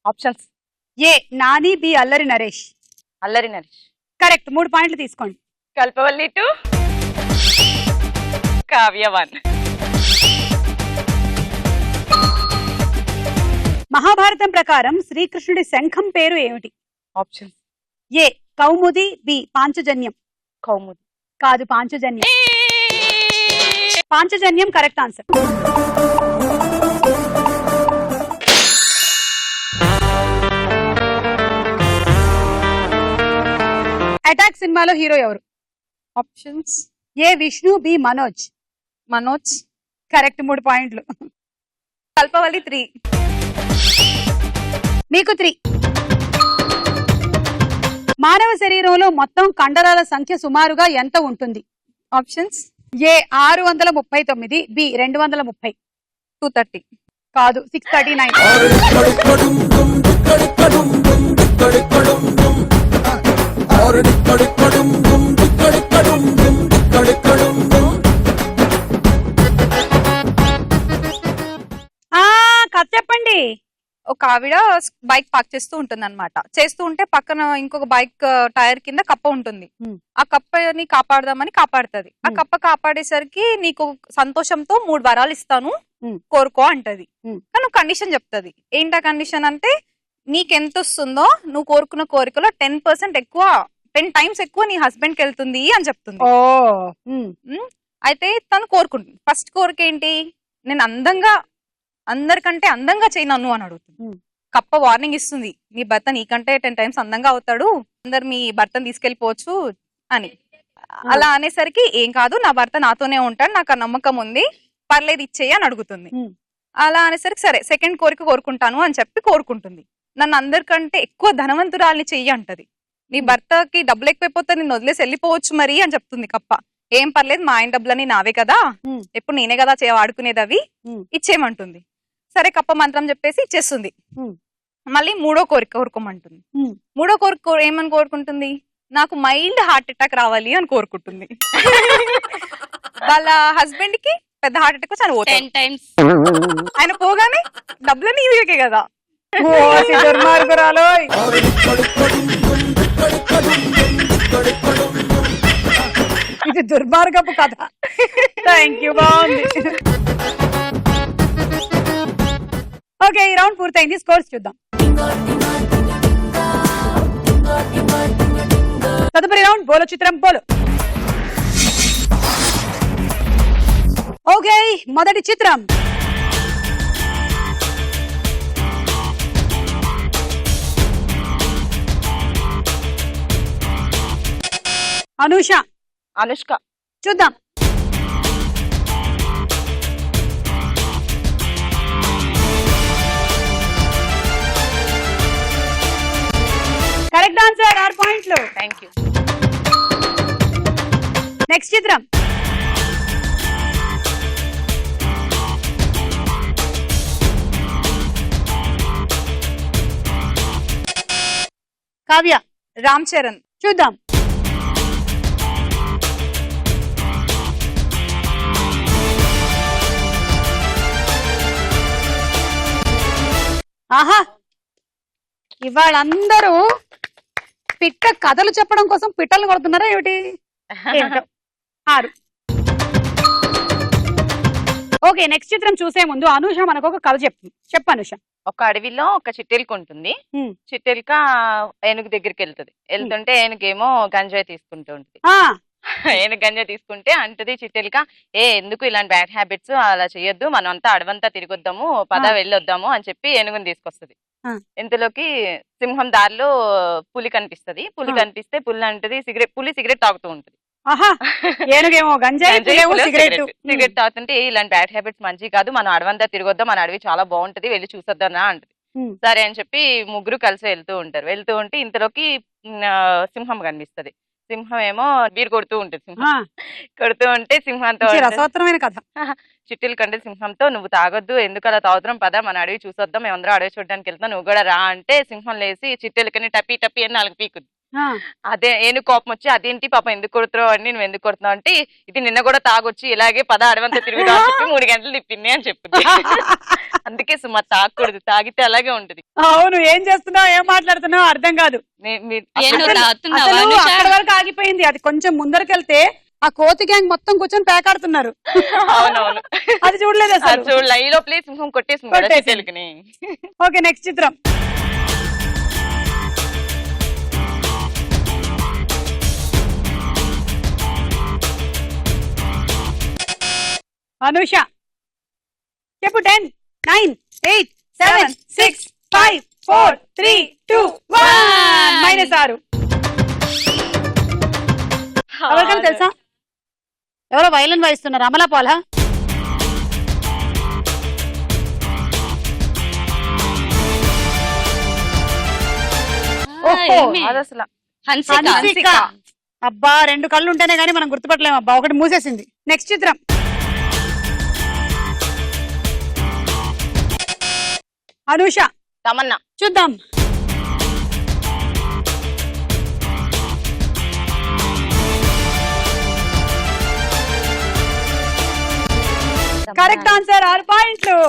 ఆప్షన్స్. ఏ నాని, బి అల్లరి నరేష్. అల్లరి నరేష్. కరెక్ట్. 3 పాయింట్లు తీసుకోండి. కల్పవల్లి 2, కావ్య 1. మహాభారతం ప్రకారం శ్రీకృష్ణుడి శంఖం పేరు ఏమిటి? ఆప్షన్స్. ఏ కౌముది, బి పాంచజన్యం. కౌముది. కాదు, Panchajanyam. Panchajanyam correct answer. Attack సినిమాలో హీరో ఎవరు? ఆప్షన్స్. ఏ విష్ణు, బి మనోజ్. మనోజ్. కరెక్ట్. 3 పాయింట్లు. కల్పవల్లి 3. మీకు 3. మానవ శరీరంలో మొత్తం కండరాల సంఖ్య సుమారుగా ఎంత ఉంటుంది? ఆప్షన్స్. ఏ 639, బి 230. 230. కాదు 639. కథ చెప్పండి. ఒక ఆవిడ బైక్ పార్క్ చేస్తూ ఉంటుంది అనమాట. చేస్తూ ఉంటే పక్కన ఇంకొక బైక్ టైర్ కింద కప్ప ఉంటుంది. ఆ కప్పని కాపాడదామని కాపాడుతుంది. ఆ కప్ప కాపాడేసరికి నీకు సంతోషంతో 3 వరాలు ఇస్తాను కోరుకో అంటది. కానీ కండిషన్ చెప్తుంది. ఏంటా కండిషన్ అంటే నీకెంత వస్తుందో నువ్వు కోరుకున్న కోరికలో 10% ఎక్కువ 10 times ఎక్కువ నీ హస్బెండ్ కి వెళ్తుంది అని చెప్తుంది. అయితే తను కోరుకుంటుంది. ఫస్ట్ కోరిక ఏంటి, నేను అందరికంటే అందంగా చేయి నన్ను అని అడుగుతుంది. కప్ప వార్నింగ్ ఇస్తుంది, నీ భర్త నీకంటే 10 times అందంగా అవుతాడు, అందరు మీ భర్తను తీసుకెళ్లిపోవచ్చు అని. అలా అనేసరికి ఏం కాదు, నా భర్త నాతోనే ఉంటాడు, నాకు ఆ నమ్మకం ఉంది, పర్లేదు ఇచ్చేయి అని అడుగుతుంది. అలా అనేసరికి సరే సెకండ్ కోరిక కోరుకుంటాను అని చెప్పి కోరుకుంటుంది. నన్ను అందరికంటే ఎక్కువ ధనవంతురాల్ని చెయ్యి అంటది. నీ భర్తకి డబ్బులు ఎక్కువైపోతే నిన్ను వదిలేసి వెళ్ళిపోవచ్చు మరి అని చెప్తుంది కప్ప. ఏం పర్లేదు, మా ఆయన డబ్బులని నావే కదా, ఎప్పుడు నేనే కదా వాడుకునేది, అవి ఇచ్చేయమంటుంది. సరే కప్ప మంత్రం చెప్పేసి ఇచ్చేస్తుంది. మళ్ళీ 3వ కోరిక కోరుకోమంటుంది. 3వ కోరిక ఏమని కోరుకుంటుంది, నాకు మైల్డ్ హార్ట్ అటాక్ రావాలి అని కోరుకుంటుంది. వాళ్ళ హస్బెండ్ కి పెద్ద హార్ట్ అటాక్ వచ్చి 10 times. ఆయన పోగానే డబ్బులని ఇవే కదా. ఇది దుర్మార్గపు కథ. థ్యాంక్ యూ, బాగుంది. ఓకే, ఈ రౌండ్ పూర్తయింది. స్కోర్స్ చూద్దాం. తదుపరి రౌండ్ బోలో చిత్రం బోలో. ఓకే, మొదటి చిత్రం అనూష. అనుష్క. చూద్దాం. కరెక్ట్ ఆన్సర్, 6 పాయింట్లు. Thank you. నెక్స్ట్ చిత్రం కావ్య. రామ్ చరణ్. చూద్దాం. ఆహా, ఇవాళ అందరూ పిట్ట కథలు చెప్పడం కోసం పిట్టలు కొడుతున్నారా ఏమిటి? 6. ఓకే, నెక్స్ట్ చిత్రం చూసే ముందు అనూష మనకు ఒక కథ చెప్తుంది. చెప్పు అనూష. ఒక అడవిలో ఒక చిట్టెలిక ఉంటుంది. చిట్టెలిక ఏనుగు దగ్గరికి వెళ్తుంటే ఏనుగేమో గంజాయి తీసుకుంటూ ఉంటుంది. ఏనుగు గంజాయి తీసుకుంటే అంటది చిట్టెలిక, ఎందుకు ఇలాంటి బ్యాడ్ హ్యాబిట్స్, అలా చేయొద్దు, మనం అంతా అడవంతా తిరిగొద్దాము, పద వెళ్ళొద్దాము అని చెప్పి ఏనుగుని తీసుకొస్తుంది. ఇంతలోకి సింహం దారిలో పులి కనిపిస్తది. పులి కనిపిస్తే పులి సిగరెట్ తాగుతూ ఉంటుంది. సిగరెట్ తాగుతుంటే ఇలాంటి బ్యాడ్ హ్యాబిట్స్ మంచి కాదు, మనం అడవంతా తిరగొద్దాం, మన అడవి చాలా బాగుంటది, వెళ్ళి చూసొద్దానా అంటది. సరే అని చెప్పి ముగ్గురు కలిసి వెళ్తూ ఉంటే ఇంతలోకి సింహం కనిపిస్తది. సింహం ఏమో బీరు కొడుతూ ఉంటుంది. కొడుతూ ఉంటే సింహంతో రసవత్తరమైన కథ. చిట్టీలు కంటే సింహంతో, నువ్వు తాగొద్దు, ఎందుకు అలా తాగుతున్నాం, పద మన అడవి చూసొద్దాం, మేమందరం అడవి చూడడానికి వెళ్తాం, నువ్వు కూడా రా అంటే సింహం లేసి చిట్టెలకని టపి టపి అని 4 పీకుద్ది. అదే ఏనుగు కోపం వచ్చి, అదేంటి పాపం ఎందుకు కొడుతున్నావు అని, నువ్వు ఎందుకు కొడుతున్నావు అంటే, ఇది నిన్న కూడా తాగొచ్చి ఇలాగే పద అడవంతా తిరుగుదా అని చెప్పి 3 గంటలు తిప్పింది అని చెప్పింది. అందుకే సుమా తాగకూడదు, తాగితే అలాగే ఉంటది. అవును, ఏం చేస్తున్నావు, ఏం మాట్లాడుతున్నావు అర్థం కాదు. అక్కడ వరకు ఆగిపోయింది. అది కొంచెం ముందరకెళ్తే ఆ కోతి గ్యాంగ్ మొత్తం కూర్చొని పేకాడుతున్నారు. అవునవును, అది చూడలేదు అసలు. చూడలే, ఈ లోపలే సింహం కొట్టేసింది. ఓకే, నెక్స్ట్ చిత్రం అనూష. చెప్పు. 10, 9, 8, 7, 6, 5, 4, 3, 2, 1. -6. ఎవరికైనా తెలుసా? ఎవరో వైలన్ వాయిస్తున్నారు. అమలా పాలా? హన్సిక. అబ్బా 2 కళ్ళు ఉంటేనే గానీ మనం గుర్తుపట్టలేము అబ్బా, ఒకటి మూసేసింది. నెక్స్ట్ చిత్రం. అనూష. తమన్నా. చూద్దాం. కరెక్ట్ ఆన్సర్, 6 పాయింట్లు.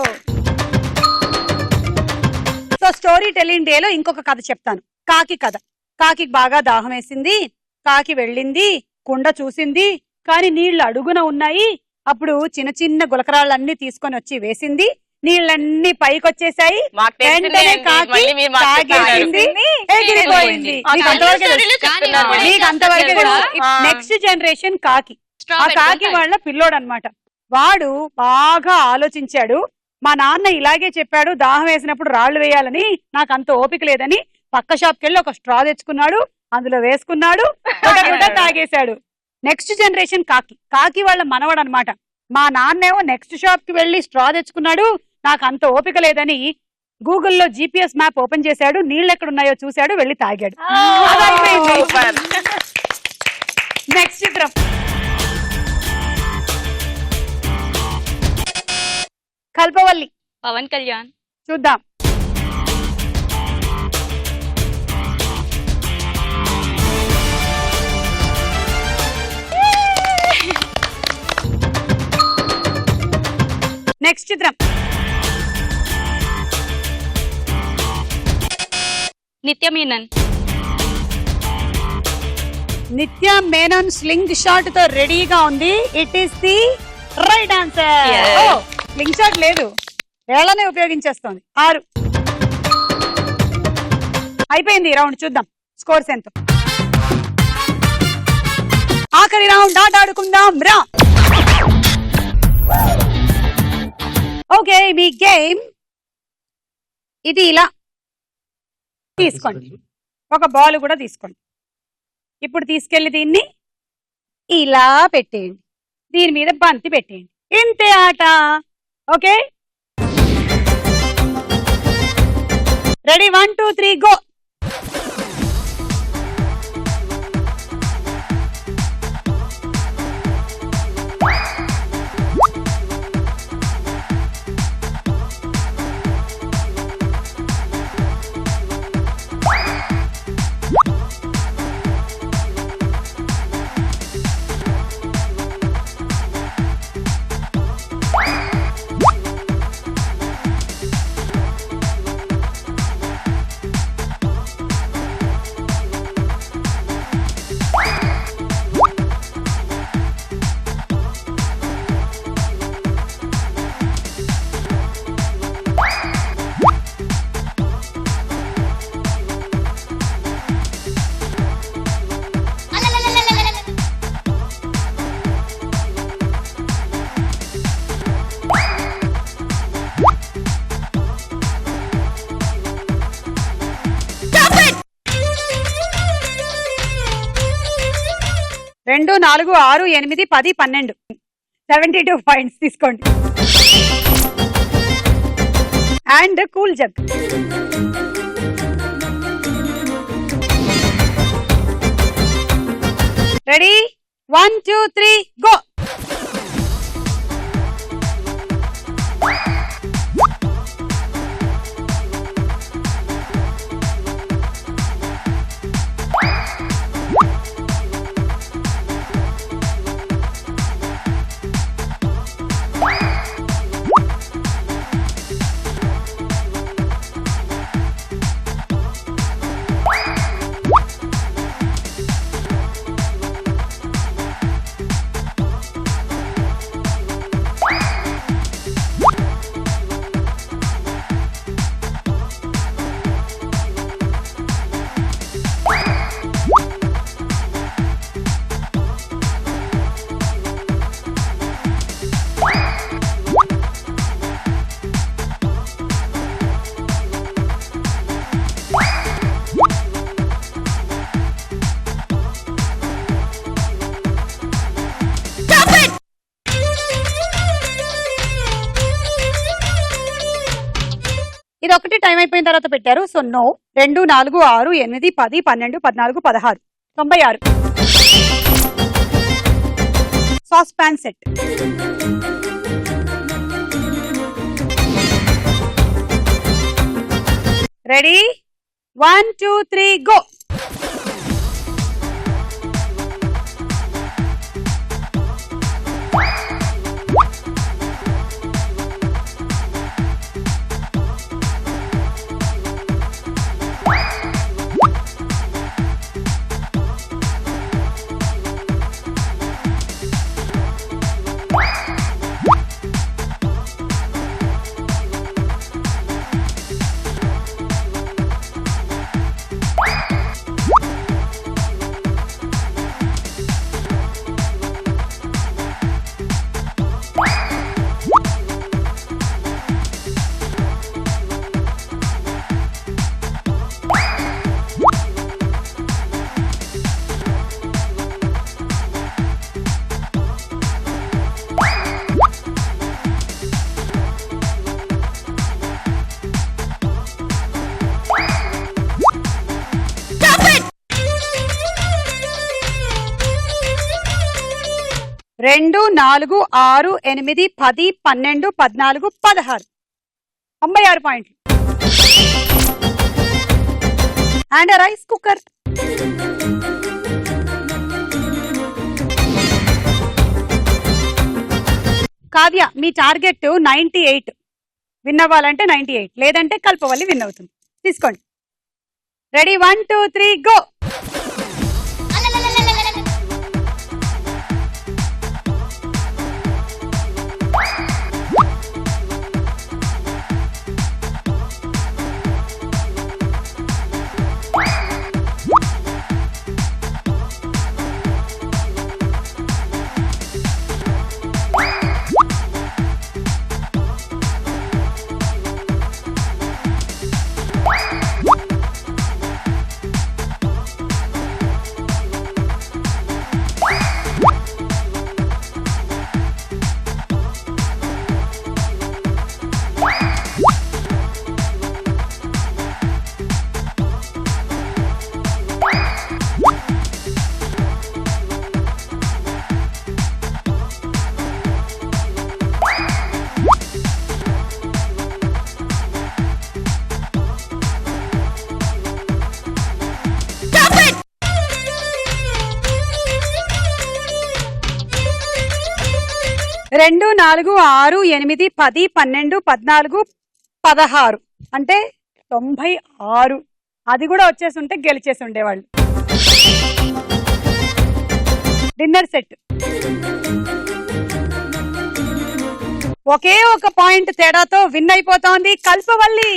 సో స్టోరీ టెల్లింగ్ డేలో ఇంకొక కథ చెప్తాను. కాకి కథ. కాకి బాగా దాహం వేసింది. కాకి వెళ్ళింది, కుండ చూసింది, కానీ నీళ్లు అడుగున ఉన్నాయి. అప్పుడు చిన్న చిన్న గులకరాళ్ళన్నీ తీసుకొని వచ్చి వేసింది. నీళ్ళన్నీ పైకి వచ్చేసాయి. వెంటనే కాకి తాగేసింది, ఎగిరిపోయింది. మీకు అంతవరకే. నెక్స్ట్ జనరేషన్ కాకి. ఆ కాకి వాళ్ళ పిల్లోడు అన్నమాట. వాడు బాగా ఆలోచించాడు. మా నాన్న ఇలాగే చెప్పాడు, దాహం వేసినప్పుడు రాళ్లు వేయాలని. నాకు అంత ఓపిక లేదని పక్క షాప్కి వెళ్ళి ఒక స్ట్రా తెచ్చుకున్నాడు, అందులో వేసుకున్నాడు, తాగేశాడు. నెక్స్ట్ జనరేషన్ కాకి. కాకి వాళ్ళ మనవడు అనమాట. మా నాన్నేమో నెక్స్ట్ షాప్ కి వెళ్ళి స్ట్రా తెచ్చుకున్నాడు, నాకు అంత ఓపిక లేదని గూగుల్లో GPS మ్యాప్ ఓపెన్ చేశాడు, నీళ్ళు ఎక్కడున్నాయో చూశాడు, వెళ్ళి తాగాడు. నెక్స్ట్ చిత్రం. కల్పవల్లి. పవన్ కళ్యాణ్. చూద్దాం. నెక్స్ట్ చిత్రం. నిత్య మేనన్. నిత్య మేనన్ స్లింగ్ షాట్ తో రెడీగా ఉంది. It is the right answer. Sling shot లేదు, వేళనే ఉపయోగించేస్తోంది. 6 అయిపోయింది రౌండ్. చూద్దాం స్కోర్స్ ఎంత. ఆఖరి రౌండ్ ఆట ఆడుకుందాం రా. ఓకే, మీ గేమ్ ఇది. ఇలా తీసుకోండి, ఒక బాల్ కూడా తీసుకోండి. ఇప్పుడు తీసుకెళ్లి దీన్ని ఇలా పెట్టేయండి, దీని మీద బంతి పెట్టేయండి. ఇంతే ఆట. Okay, ready? 1 2 3 గో. రెండు 4 6 8 10 12 72 పాయింట్స్ తీసుకోండి. And cool jug. Ready? 1 2 3 go. ఇది ఒకటి టైం అయిపోయిన తర్వాత పెట్టారు. So no. 2 4 6 8 10 12 14 16 96 sauce pan set. Ready 1 2 3 go. రెండు 4 6 8 10 12 14 16 96 పాయింట్లు. And rice cooker. Kavya me target 98. Win అవ్వాలంటే 98, లేదంటే కల్పవల్లి విన్ అవుతుంది. తీసుకోండి. Ready 1 2 3 go. రెండు 4 6 8 10 12 14 16 అంటే 96. అది కూడా వచ్చేసి ఉంటే గెలిచేసి ఉండేవాళ్ళు. Dinner set. ఒకే ఒక పాయింట్ తేడాతో విన్ అయిపోతోంది కల్పవల్లి.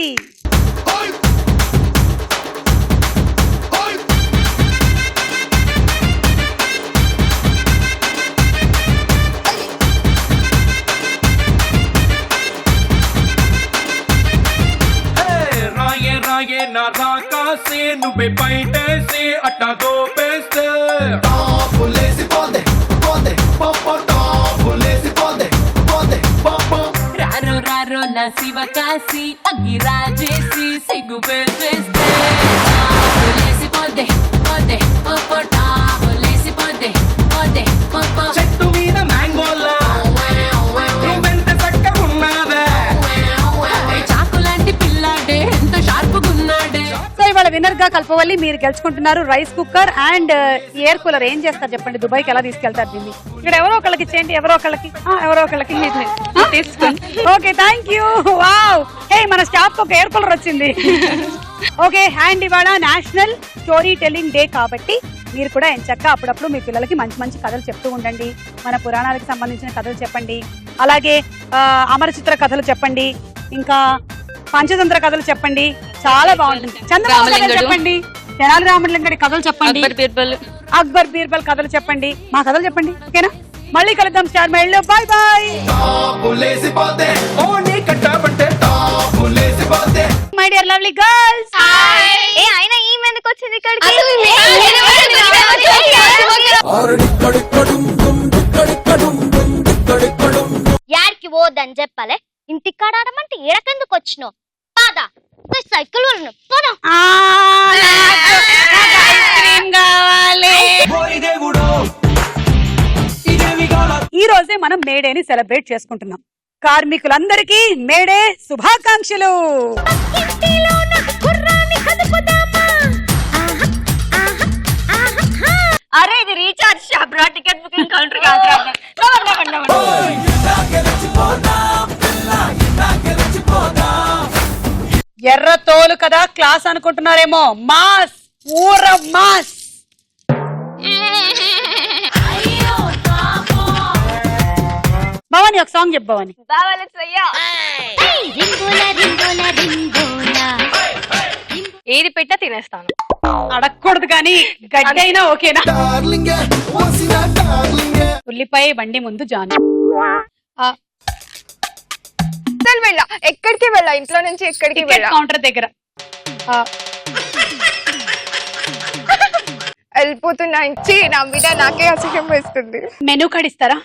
నా రాకాసే నువ్వే బయటేసి అట్టా దోపేస్తే రారో రారో నా శివ కాసి అగ్గి రాజేసి సిగ్గు పేసేస్తే చెట్టు మీద మ్యాంగోలా నువ్వెంత చక్కగా ఉన్నావే చాకులాంటి పిల్లాడే ఎంత షార్ప్గా ఉన్నాడే. సో ఇవాళ విన్నర్ గా కల్పవల్లి మీరు గెలుచుకుంటున్నారు rice cooker and air cooler. ఏం చేస్తారు చెప్పండి, దుబాయ్కి ఎలా తీసుకెళ్తారు దీన్ని? ఇక్కడ ఎవరో ఒకళ్ళకి ఇచ్చేయండి, ఎవరో ఒకళ్ళకి తీసుకోండి. Okay thank you. వావ్, హే మన స్టాఫ్ కి ఒక ఎయిర్ కూలర్ వచ్చింది. ఓకే, అండ్ ఇవాళ నేషనల్ స్టోరీ టెల్లింగ్ డే కాబట్టి మీరు కూడా ఎంచక్కా అప్పుడప్పుడు మీ పిల్లలకి మంచి మంచి కథలు చెప్తూ ఉండండి. మన పురాణాలకు సంబంధించిన కథలు చెప్పండి, అలాగే అమరచిత్ర కథలు చెప్పండి, ఇంకా పంచతంత్ర కథలు చెప్పండి. చాలా బాగుంటుంది. చంద్రబాబు చెప్పండి, తెనాలి రామలింగడి కథలు చెప్పండి, అక్బర్ బీర్బల్ కథలు చెప్పండి, మా కథలు చెప్పండి. ఓకేనా? మళ్ళీ కలుద్దాం స్టార్ మైల్ లో. Bye bye. My dear lovely girls. అయినా ఈ ఎందుకు వచ్చింది ఇక్కడికి? యాడికి పోద్దని చెప్పాలే, ఇంటికాడ ఆడమంటే ఏడకెందుకు వచ్చినావు? పాదా సైకిల్ క్రీమ్ కావాలి. ఈ రోజే మనం మేడేని సెలబ్రేట్ చేసుకుంటున్నాం. కార్మికులందరికీ మేడే శుభాకాంక్షలు. అరే ఇది రీఛార్జ్ షాప్ రా, టికెట్ బుకింగ్ కౌంటర్ కాదు. ఎర్ర తోలు కదా క్లాస్ అనుకుంటున్నారేమో. మాస్ ఊర మాస్. భవాని ఒక సాంగ్ చెప్పు భవాని. ఏది పెట్టా తినేస్తాను. అడగకూడదు కానీ గడ్డి అయినా ఓకేనా? ఉల్లిపాయ బండి ముందు జాను. వెళ్ళా ఎక్కడికి వెళ్ళా, ఇంట్లో నుంచి ఎక్కడికి వెళ్ళా, కౌంటర్ దగ్గర వెళ్ళిపోతున్నా. ఇచ్చి నా మీద నాకే అసహ్యం వేస్తుంది. మెనూ కార్డ్ ఇస్తారా?